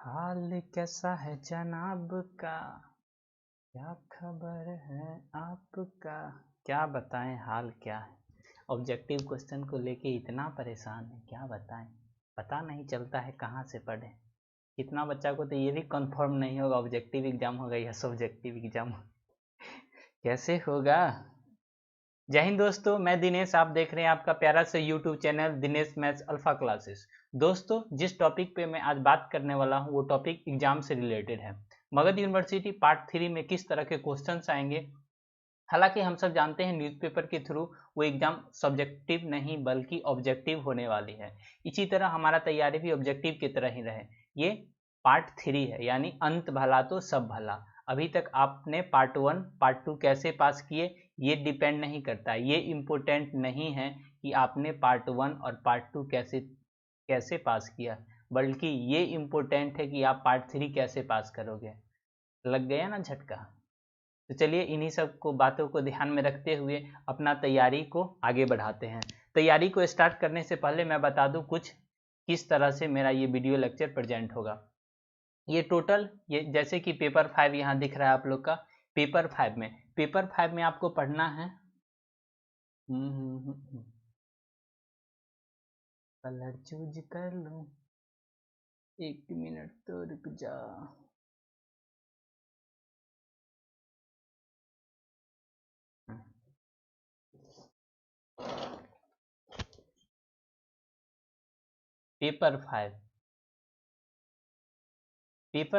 हाल कैसा है जनाब का, क्या खबर है आपका। क्या बताएं हाल क्या है। ऑब्जेक्टिव क्वेश्चन को लेके इतना परेशान है, क्या बताएं। पता नहीं चलता है कहाँ से पढ़े। कितना बच्चा को तो ये भी कंफर्म नहीं होगा ऑब्जेक्टिव एग्जाम होगा या सब्जेक्टिव एग्जाम कैसे होगा। जय हिंद दोस्तों, मैं दिनेश, आप देख रहे हैं आपका प्यारा से YouTube channel Dinesh maths alpha classes. दोस्तों, जिस टॉपिक पे मैं आज बात करने वाला हूँ वो टॉपिक एग्जाम से रिलेटेड है। मगध यूनिवर्सिटी पार्ट 3 में किस तरह के क्वेश्चंस आएंगे। हालांकि हम सब जानते हैं न्यूज़पेपर के थ्रू वो एग्जाम सब्जेक्टिव नहीं बल्कि ऑब्जेक्टिव होने वाली है। इसी तरह हमारा तैयारी भी ऑब्जेक्टिव की तरह ही रहे। ये पार्ट 3 है, यानी अंत भला तो सब भला। अभी तक आपने पार्ट 1 पार्ट 2 कैसे पास किए ये डिपेंड नहीं करता, ये इम्पोर्टेंट नहीं है कि आपने पार्ट 1 और पार्ट 2 कैसे कैसे पास किया, बल्कि ये इम्पोर्टेंट है कि आप पार्ट 3 कैसे पास करोगे। लग गया ना झटका। तो चलिए इन्हीं सब को बातों को ध्यान में रखते हुए अपना तैयारी को आगे बढ़ाते हैं। तैयारी को स्टार्ट करने से पहले मैं बता दूं कुछ किस तरह से मेरा ये वीडियो लेक्चर प्रेजेंट होगा। ये टोटल, ये जैसे कि पेपर 5 यहाँ दिख रहा है आप लोग का। पेपर 5 में आपको पढ़ना है कलर चूज कर लो, एक मिनट तो रुक जा। पेपर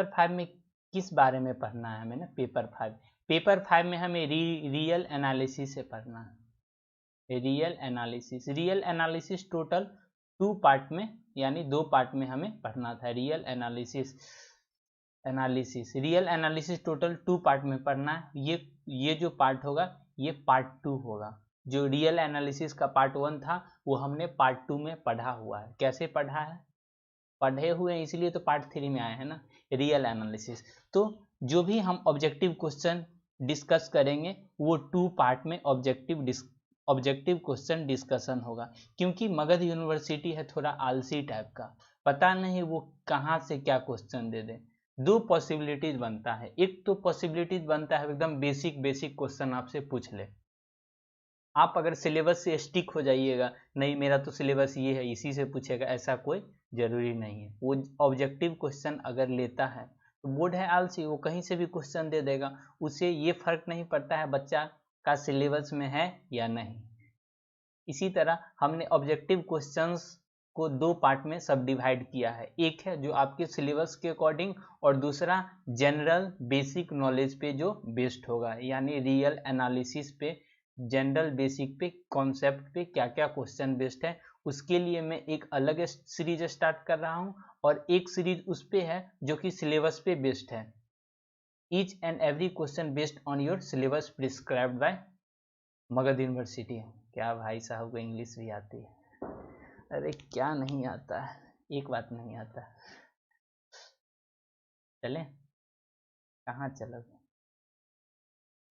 5 में किस बारे में पढ़ना है हमें ना। पेपर 5 में हमें रियल एनालिसिस से पढ़ना है। रियल एनालिसिस टोटल 2 पार्ट में, यानी 2 पार्ट में हमें पढ़ना था। रियल एनालिसिस टोटल 2 पार्ट में पढ़ना है। ये जो पार्ट होगा ये पार्ट 2 होगा। जो रियल एनालिसिस का पार्ट 1 था वो हमने पार्ट 2 में पढ़ा हुआ है। कैसे पढ़ा है, पढ़े हुए हैं इसलिए तो पार्ट 3 में आए हैं ना, रियल एनालिसिस। तो जो भी हम ऑब्जेक्टिव क्वेश्चन डिस्कस करेंगे वो 2 पार्ट में ऑब्जेक्टिव क्वेश्चन डिस्कशन होगा। क्योंकि मगध यूनिवर्सिटी है थोड़ा आलसी टाइप का, पता नहीं वो कहाँ से क्या क्वेश्चन दे दे। 2 पॉसिबिलिटीज बनता है। एक तो पॉसिबिलिटीज बनता है एकदम बेसिक बेसिक क्वेश्चन आपसे पूछ ले, आप अगर सिलेबस से स्टिक हो जाइएगा, नहीं मेरा तो सिलेबस ये है इसी से पूछेगा, ऐसा कोई जरूरी नहीं है। वो ऑब्जेक्टिव क्वेश्चन अगर लेता है तो बोर्ड है आलसी, वो कहीं से भी क्वेश्चन दे देगा। उसे ये फर्क नहीं पड़ता है बच्चा का सिलेबस में है या नहीं। इसी तरह हमने ऑब्जेक्टिव क्वेश्चंस को 2 पार्ट में सब डिवाइड किया है। एक है जो आपके सिलेबस के अकॉर्डिंग, और दूसरा जनरल बेसिक नॉलेज पे जो बेस्ड होगा, यानी रियल एनालिसिस पे, जनरल बेसिक पे, कॉन्सेप्ट पे क्या क्या क्वेश्चन बेस्ड है। उसके लिए मैं एक अलग सीरीज स्टार्ट कर रहा हूँ, और एक सीरीज उस पे है जो कि सिलेबस पे बेस्ड है। Each and every question based on your syllabus prescribed bye Magadh university. क्या भाई साहब को इंग्लिश भी आती है। अरे क्या नहीं आता है, एक बात नहीं आता। चले, कहाँ चलोगे,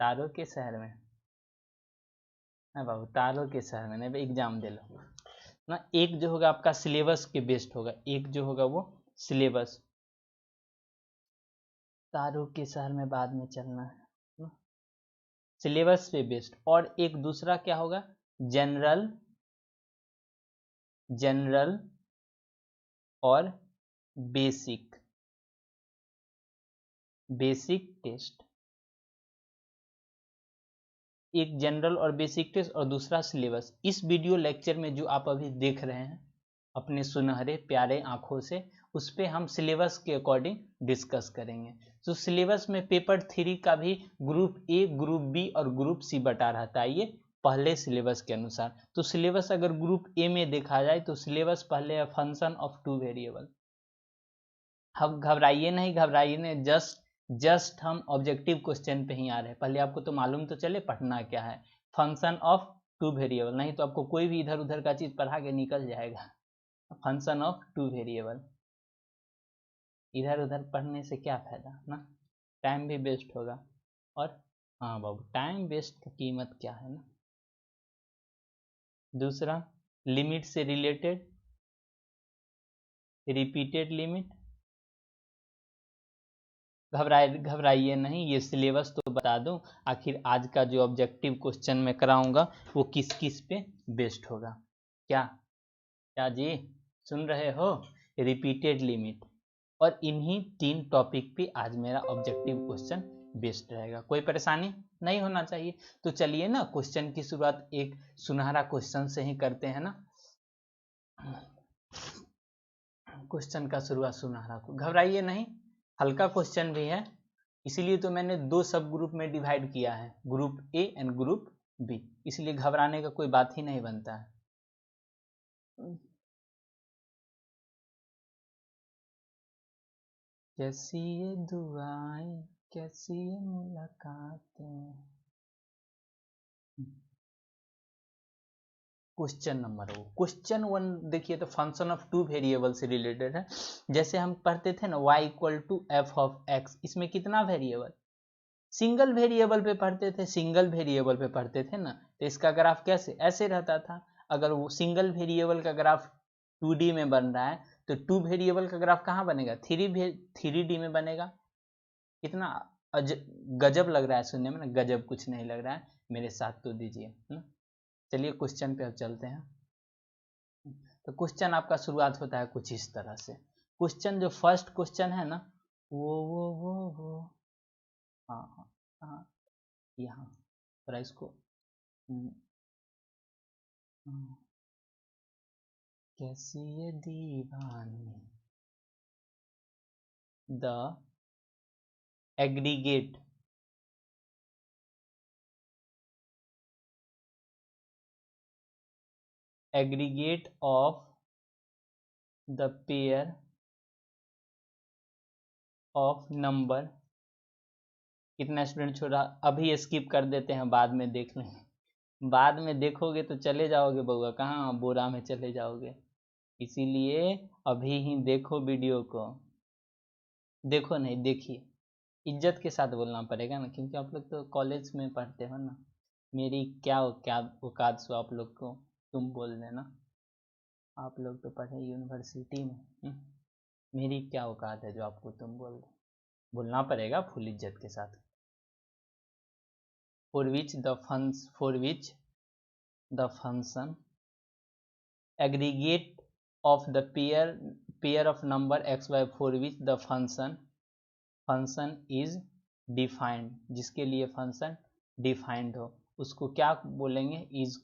तारों के शहर में। हाँ बाबू, तारों के शहर में नहीं, एग्जाम दे लो ना। एक जो होगा आपका सिलेबस के बेस्ड होगा, एक जो होगा वो सिलेबस, तारों के शहर में बाद में चलना है, सिलेबस पे बेस्ड। और एक दूसरा क्या होगा, जनरल जनरल और बेसिक बेसिक टेस्ट। एक जनरल और बेसिक टेस्ट और दूसरा सिलेबस। इस वीडियो लेक्चर में जो आप अभी देख रहे हैं अपने सुनहरे प्यारे आंखों से, उस पर हम सिलेबस के अकॉर्डिंग डिस्कस करेंगे। तो सिलेबस में पेपर 3 का भी ग्रुप ए, ग्रुप बी और ग्रुप सी बटा रहता है, ये पहले सिलेबस के अनुसार। तो सिलेबस अगर ग्रुप ए में देखा जाए तो सिलेबस पहले है फंक्शन ऑफ 2 वेरिएबल। हम घबराइए नहीं, घबराइए नहीं, जस्ट हम ऑब्जेक्टिव क्वेश्चन पे ही आ रहे हैं। पहले आपको तो मालूम तो चले पढ़ना क्या है। फंक्शन ऑफ 2 वेरिएबल, नहीं तो आपको कोई भी इधर उधर का चीज पढ़ा के निकल जाएगा। फंक्शन ऑफ 2 वेरिएबल, इधर उधर पढ़ने से क्या फायदा ना, टाइम भी वेस्ट होगा। और हाँ बाबू, टाइम वेस्ट की कीमत क्या है ना। दूसरा, लिमिट से रिलेटेड, रिपीटेड लिमिट, घबराइए नहीं, ये सिलेबस तो बता दूं। आखिर आज का जो ऑब्जेक्टिव क्वेश्चन मैं कराऊंगा वो किस किस पे बेस्ड होगा। क्या क्या जी सुन रहे हो? रिपीटेड लिमिट और इन्हीं 3 टॉपिक पे आज मेरा ऑब्जेक्टिव क्वेश्चन बेस्ड रहेगा। कोई परेशानी नहीं होना चाहिए। तो चलिए ना क्वेश्चन की शुरुआत एक सुनहरा क्वेश्चन से ही करते हैं ना। क्वेश्चन का शुरुआत सुनहरा को, घबराइए नहीं, हल्का क्वेश्चन भी है, इसीलिए तो मैंने 2 सब ग्रुप में डिवाइड किया है, group A and group B, इसलिए घबराने का कोई बात ही नहीं बनता है। कैसी ये दुआएं, कैसी ये मुलाकातें। क्वेश्चन नंबर 1, क्वेश्चन 1 देखिए तो फंक्शन ऑफ 2 वेरिएबल से रिलेटेड है। जैसे हम पढ़ते थे ना y equal to F of X, इसमें कितना वेरिएबल, सिंगल वेरिएबल पे पढ़ते थे, सिंगल वेरिएबल पे पढ़ते थे ना, तो इसका ग्राफ कैसे ऐसे रहता था। अगर वो सिंगल वेरिएबल का ग्राफ 2D में बन रहा है तो 2 वेरिएबल का ग्राफ कहाँ बनेगा, 3D में बनेगा। कितना गजब लग रहा है सुनने में ना, गजब कुछ नहीं लग रहा है, मेरे साथ तो दीजिए ना। चलिए क्वेश्चन पे अब चलते हैं। तो क्वेश्चन आपका शुरुआत होता है कुछ इस तरह से। क्वेश्चन जो फर्स्ट क्वेश्चन है ना, वो हाँ हाँ हाँ, यहाँ थोड़ा इसको हम्म, हम्म, कैसी ये दीवानी, the aggregate of the pair of number, कितना स्टूडेंट छोड़ा, अभी स्किप कर देते हैं, बाद में देख लेंगे। बाद में देखोगे तो चले जाओगे बउआ, कहाँ बोरा में चले जाओगे, इसीलिए अभी ही देखो वीडियो को। देखो नहीं, देखिए, इज्जत के साथ बोलना पड़ेगा ना, क्योंकि आप लोग तो कॉलेज में पढ़ते हो ना। मेरी क्या औकात सो आप लोग को तुम बोल देना, आप लोग तो पढ़े यूनिवर्सिटी में। मेरी क्या औकात है जो आपको तुम बोल दो, बोलना पड़ेगा फुल इज्जत के साथ। For which the function aggregate of the pair of number X Y, for which the function is defined, जिसके लिए फंक्शन डिफाइंड हो उसको क्या बोलेंगे, इज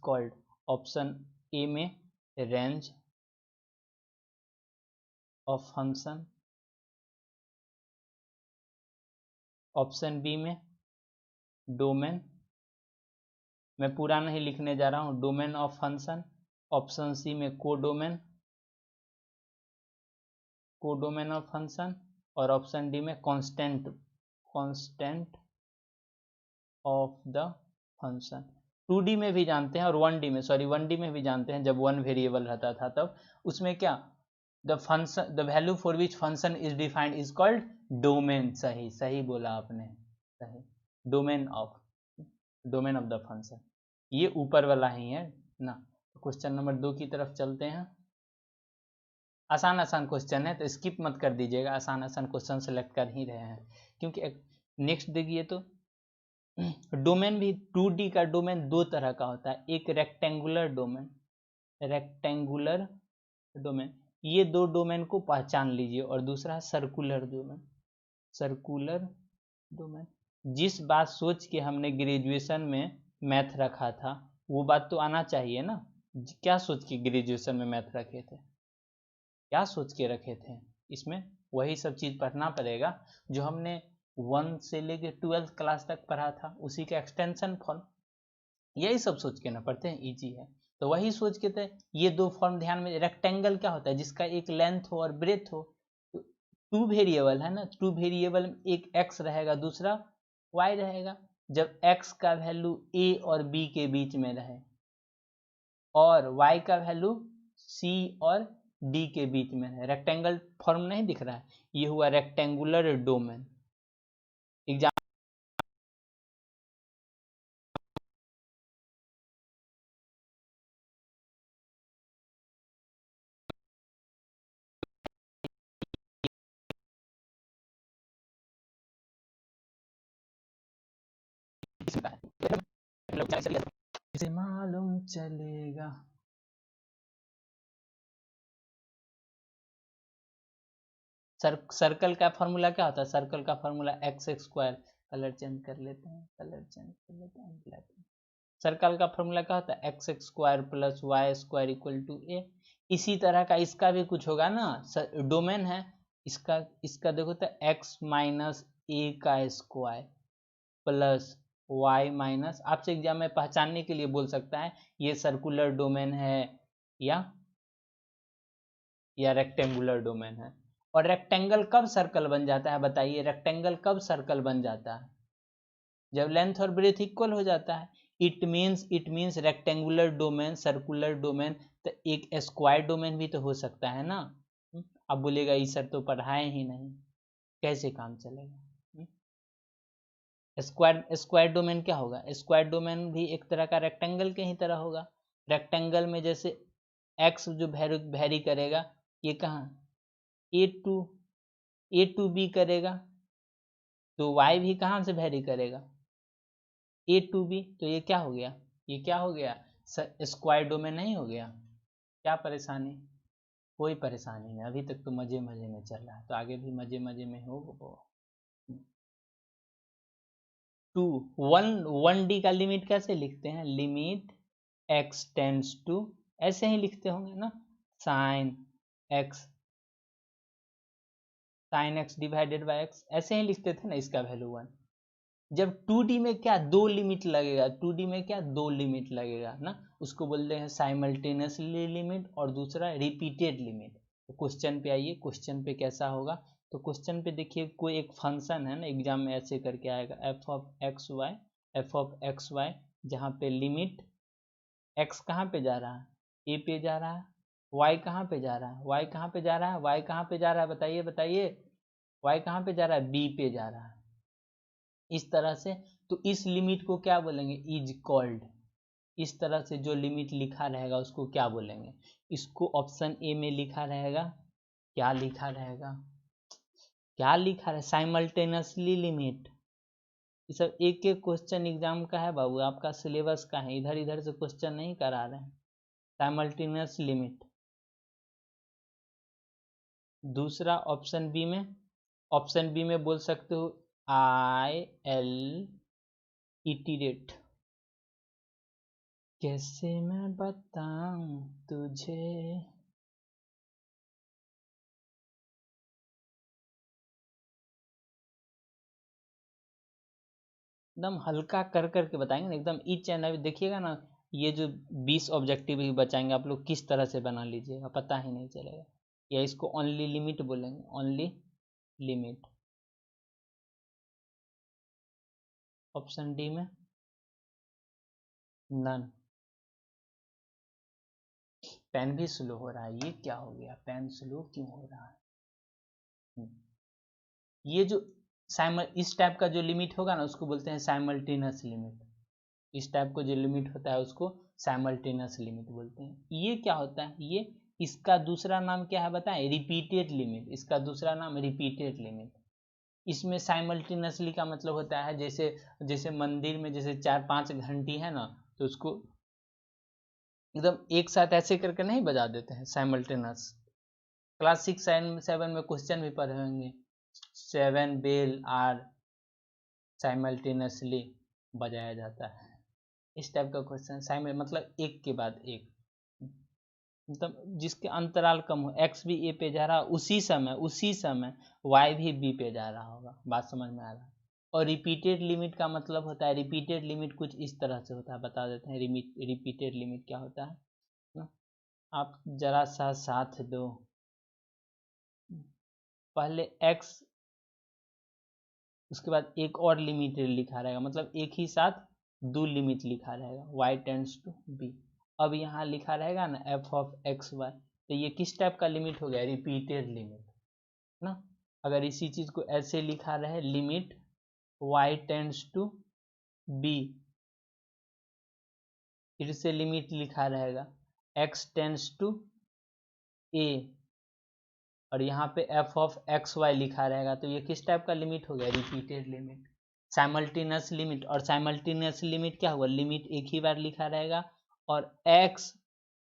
कॉल्ड। ऑप्शन ए में range of function, option B में डोमेन, मैं पूरा नहीं लिखने जा रहा हूँ, domain of function, option C में कोडोमेन ऑफ फंक्शन, और ऑप्शन डी में constant of the function. 2D में भी जानते हैं और 1D में भी जानते हैं, जब 1 वेरिएबल रहता था तब उसमें क्या, the value for which function is defined is called domain. सही सही बोला आपने, सही, डोमेन ऑफ द फंक्शन, ये ऊपर वाला ही है ना। क्वेश्चन नंबर 2 की तरफ चलते हैं। आसान आसान क्वेश्चन है तो स्किप मत कर दीजिएगा, आसान आसान क्वेश्चन सेलेक्ट कर ही रहे हैं, क्योंकि नेक्स्ट देखिए तो डोमेन भी 2D का डोमेन 2 तरह का होता है, एक रेक्टेंगुलर डोमेन, ये 2 डोमेन को पहचान लीजिए, और दूसरा सर्कुलर डोमेन। जिस बात सोच के हमने ग्रेजुएशन में मैथ रखा था वो बात तो आना चाहिए ना। क्या सोच के ग्रेजुएशन में मैथ रखे थे, क्या सोच के रखे थे, इसमें वही सब चीज़ पढ़ना पड़ेगा जो हमने 1 से लेके 12th क्लास तक पढ़ा था, उसी का एक्सटेंशन फॉर्म, यही सब सोच के ना पढ़ते हैं, इजी है। तो वही सोच के थे, ये 2 फॉर्म ध्यान में, रेक्टेंगल क्या होता है, जिसका एक लेंथ हो और ब्रेथ हो। तो 2 वेरिएबल है ना, 2 वेरिएबल में एक x रहेगा, दूसरा y रहेगा। जब x का वैल्यू a और b के बीच में रहे और y का वैल्यू c और d के बीच में रहे, रेक्टेंगल फॉर्म नहीं दिख रहा है, ये हुआ रेक्टेंगुलर डोमेन। एग्जाम इसे मालूम चलेगा। सर्कल का फॉर्मूला क्या होता है? सर्कल का formula x square, colour change कर लेते हैं, कलर चेंज कर लेते हैं, ब्लैक। सर्कल का फॉर्मूला क्या होता है? X square plus Y square equal to A. इसी तरह का इसका भी कुछ होगा ना, डोमेन है इसका। इसका देखो तो एक्स माइनस ए का स्क्वायर प्लस वाई माइनस, आपसे एग्जाम में पहचानने के लिए बोल सकता है ये सर्कुलर डोमेन है या रेक्टेंगुलर डोमेन है। और रेक्टेंगल कब सर्कल बन जाता है बताइए? रेक्टेंगल कब सर्कल बन जाता है? जब लेंथ और ब्रेथ इक्वल हो जाता है। It means rectangular domain, circular domain. तो एक स्क्वायर डोमेन भी तो हो सकता है ना। अब बोलेगा ये सर तो पढ़ाए ही नहीं, कैसे काम चलेगा? स्क्वायर डोमेन क्या होगा? स्क्वायर डोमेन भी एक तरह का रेक्टेंगल के ही तरह होगा। रेक्टेंगल में जैसे एक्स जो वेरी करेगा, ये कहाँ ए टू बी करेगा, तो वाई भी कहाँ से वेरी करेगा? ए टू बी। तो ये क्या हो गया? ये क्या हो गया? स्क्वायर डोमेन नहीं हो गया? क्या परेशानी? कोई परेशानी नहीं, अभी तक तो मजे मजे में चल रहा है, तो आगे भी मजे मजे में हो। टू वन डी का लिमिट कैसे लिखते हैं? लिमिट एक्स टेंड्स टू, ऐसे ही लिखते होंगे ना, sine x divided by x, ऐसे ही लिखते थे ना। इसका वैल्यू 1। जब 2D में क्या दो लिमिट लगेगा? 2D में क्या दो लिमिट लगेगा ना, उसको बोलते हैं साइमल्टेनियसली लिमिट और दूसरा रिपीटेड लिमिट। तो क्वेश्चन पे आइए, क्वेश्चन पे कैसा होगा? तो क्वेश्चन पे देखिए, कोई एक फंक्शन है ना, एग्जाम में ऐसे करके आएगा, एफ ऑफ एक्स वाई, जहाँ पे लिमिट एक्स कहाँ पे जा रहा है? ए पे जा रहा है। वाई कहाँ पे जा रहा है? वाई कहाँ पे जा रहा है? वाई कहाँ पे जा रहा है? बताइए बताइए, वाई कहाँ पे जा रहा है? बी पे जा रहा है। इस तरह से, तो इस लिमिट को क्या बोलेंगे? Is called. इस तरह से जो लिमिट लिखा रहेगा उसको क्या बोलेंगे? इसको ऑप्शन ए में लिखा रहेगा, क्या लिखा रहेगा? क्या लिखा है? Simultaneously limit. ये सब एक एक क्वेश्चन एग्जाम का है बाबू, आपका सिलेबस का है, इधर इधर से क्वेश्चन नहीं करा रहे हैं। Simultaneous limit. दूसरा ऑप्शन बी में बोल सकते हो आई एल इटीरेट। कैसे मैं बताऊं तुझे, एकदम हल्का कर करके बताएंगे ना, एकदम ईच एंड एवरी। देखिएगा ना, ये जो 20 ऑब्जेक्टिव भी बचाएंगे आप लोग, किस तरह से बना लीजिएगा पता ही नहीं चलेगा। या इसको ओनली लिमिट बोलेंगे, ओनली लिमिट। ऑप्शन डी में नन। पेन भी स्लो हो रहा है, ये क्या हो गया? पेन स्लो क्यों हो रहा है? ये जो इस टाइप का जो लिमिट होगा ना, उसको बोलते हैं साइमल्टेनियस लिमिट। इस टाइप को जो लिमिट होता है उसको साइमल्टेनियस लिमिट बोलते हैं। ये क्या होता है? ये इसका दूसरा नाम क्या है बताएं? Repeated limit. इसका दूसरा नाम रिपीटेड लिमिट। इसमें साइमल्टेनियसली का मतलब होता है, जैसे जैसे मंदिर में जैसे 4-5 घंटी है ना, तो उसको एकदम एक साथ ऐसे करके नहीं बजा देते हैं, साइमल्टेनियस। क्लास 6-7 में क्वेश्चन भी पढ़े होंगे, 7 बेल आर साइमल्टेनियसली बजाया जाता है। इस टाइप का क्वेश्चन साइमल मतलब एक के बाद एक, मतलब जिसके अंतराल कम हो। एक्स भी ए पे जा रहा है, उसी समय वाई भी बी पे जा रहा होगा। बात समझ में आ रहा है? और रिपीटेड लिमिट का मतलब होता है, रिपीटेड लिमिट कुछ इस तरह से होता है, बता देते हैं रिपीटेड लिमिट क्या होता है ना। आप जरा सा साथ दो, पहले एक्स, उसके बाद एक और लिमिट लिखा रहेगा, मतलब एक ही साथ दो लिमिट लिखा रहेगा, y टेंड्स टू b। अब यहाँ लिखा रहेगा ना एफ ऑफ एक्स वाई, तो ये किस टाइप का लिमिट हो गया? रिपीटेड लिमिट ना। अगर इसी चीज को ऐसे लिखा रहे, limit y tends to b, फिर से लिमिट लिखा रहेगा x टेंड्स टू a, और यहाँ पे एफ ऑफ एक्स वाई लिखा रहेगा, तो ये किस टाइप का लिमिट हो गया? Repeated limit. साइमल्टेनियस लिमिट, और साइमल्टेनियस लिमिट क्या हुआ, लिमिट एक ही बार लिखा रहेगा और x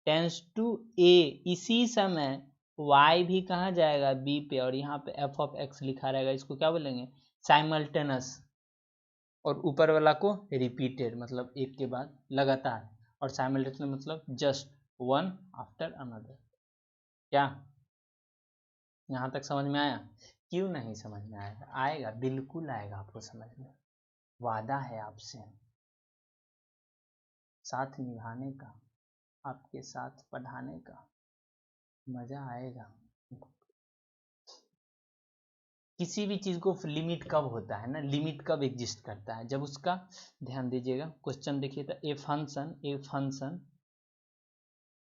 टेंस टू a, इसी समय y भी कहाँ जाएगा, b पे, और यहाँ पे f ऑफ x लिखा रहेगा, इसको क्या बोलेंगे, साइमल्टेनियस। और ऊपर वाला को रिपीटेड, मतलब एक के बाद लगातार, और साइमल्टेनियस मतलब जस्ट वन आफ्टर अनदर। क्या यहाँ तक समझ में आया? क्यों नहीं समझ में आएगा? आएगा, बिल्कुल आएगा आपको समझ में, वादा है आपसे साथ निभाने का, आपके साथ पढ़ाने का, मजा आएगा। किसी भी चीज को लिमिट कब होता है ना, लिमिट कब एग्जिस्ट करता है, जब उसका, ध्यान दीजिएगा क्वेश्चन देखिए, तो ए फंक्शन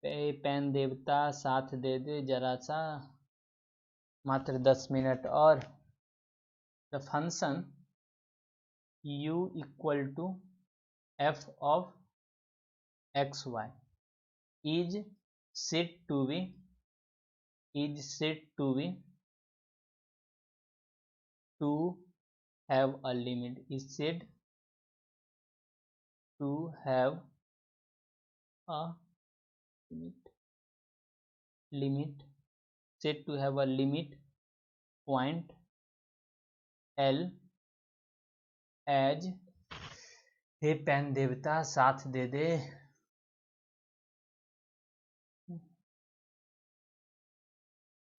पेन देवता साथ दे दे जरा सा, मात्र 10 मिनट और, the function u equal to f of X Y is said to be to have a limit, is said to have a limit, said to have a limit point L as, hey pen देवता साथ दे दे,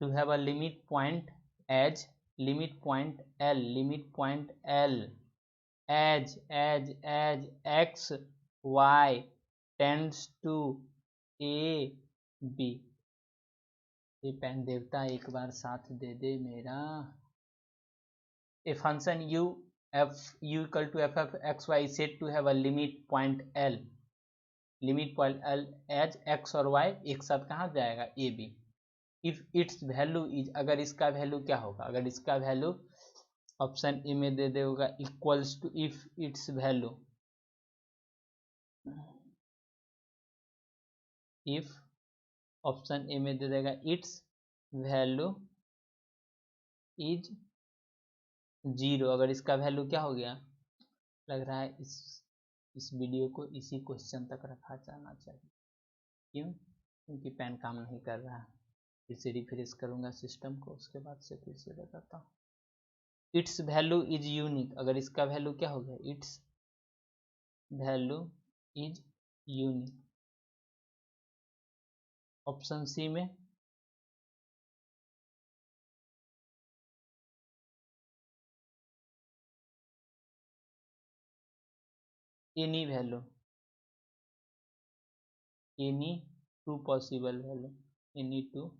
to have a limit point as, limit point L as x y tends to a b, ये pen देवता एक बार साथ दे दे मेरा। A function u equal to f of x y is said to have a limit point L as x और y एक साथ कहाँ जाएगा, a b। If its value is, अगर इसका वैल्यू क्या होगा, अगर इसका वैल्यू ऑप्शन ए में दे देगा equals to, if its value, if option A में दे देगा इट्स वैल्यू इज 0, अगर इसका वैल्यू क्या हो गया, लग रहा है इस वीडियो को इसी क्वेश्चन तक रखा जाना चाहिए। क्यों? क्योंकि पेन काम नहीं कर रहा है। फिर से रिफ्रेश करूंगा सिस्टम को, उसके बाद से फिर से बताता हूँ। इट्स वैल्यू इज यूनिक, अगर इसका वैल्यू क्या हो गया, it's value is unique, option C में any value, any two possible value, any two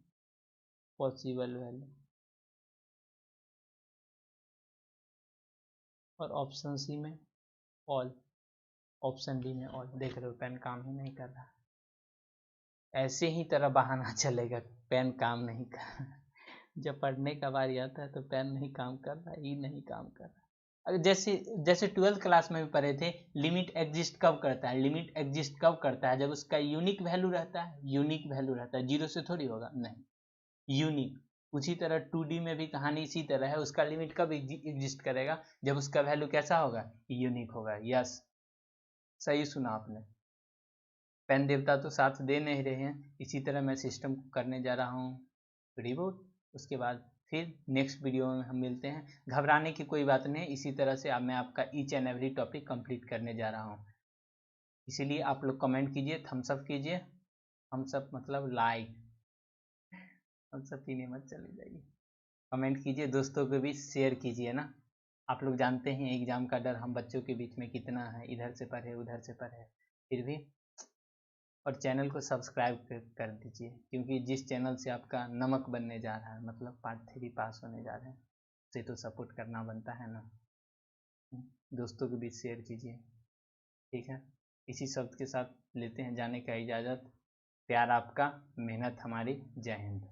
possible value, और ऑप्शन सी में ऑल, ऑप्शन डी में ऑल। देख रहे हो पेन काम ही नहीं कर रहा, ऐसे ही तरह बहाना चलेगा, पेन काम नहीं कर रहा। जब पढ़ने का बारी आता है तो पेन नहीं काम कर रहा, ये नहीं काम कर रहा। अगर जैसे 12th क्लास में भी पढ़े थे, लिमिट एग्जिस्ट कब करता है, लिमिट एग्जिस्ट कब करता है, जब उसका यूनिक वैल्यू रहता है, यूनिक वैल्यू रहता है, जीरो से थोड़ी होगा, नहीं, यूनिक। उसी तरह 2D में भी कहानी इसी तरह है, उसका लिमिट कब एग्जिस्ट करेगा, जब उसका वैल्यू कैसा होगा, यूनिक होगा। यस, सही सुना आपने। पेन देवता तो साथ दे नहीं रहे हैं, इसी तरह मैं सिस्टम करने जा रहा हूँ रिबूट, उसके बाद फिर नेक्स्ट वीडियो में हम मिलते हैं। घबराने की कोई बात नहीं, इसी तरह से अब मैं आपका each and every topic complete करने जा रहा हूँ। इसीलिए आप लोग कमेंट कीजिए, थम्स अप कीजिए, थम्स अप मतलब लाइक, थम्स अप पीने मत चले जाइए, कमेंट कीजिए, दोस्तों को भी शेयर कीजिए ना। आप लोग जानते हैं एग्जाम का डर हम बच्चों के बीच में कितना है, इधर से पढ़े उधर से पढ़े, फिर भी। और चैनल को सब्सक्राइब कर दीजिए, क्योंकि जिस चैनल से आपका नमक बनने जा रहा है, मतलब पार्ट 3 पास होने जा रहे हैं, उसे तो सपोर्ट करना बनता है ना। दोस्तों को भी शेयर कीजिए, ठीक है। इसी शब्द के साथ लेते हैं जाने का इजाज़त। प्यार आपका, मेहनत हमारी। जय हिंद।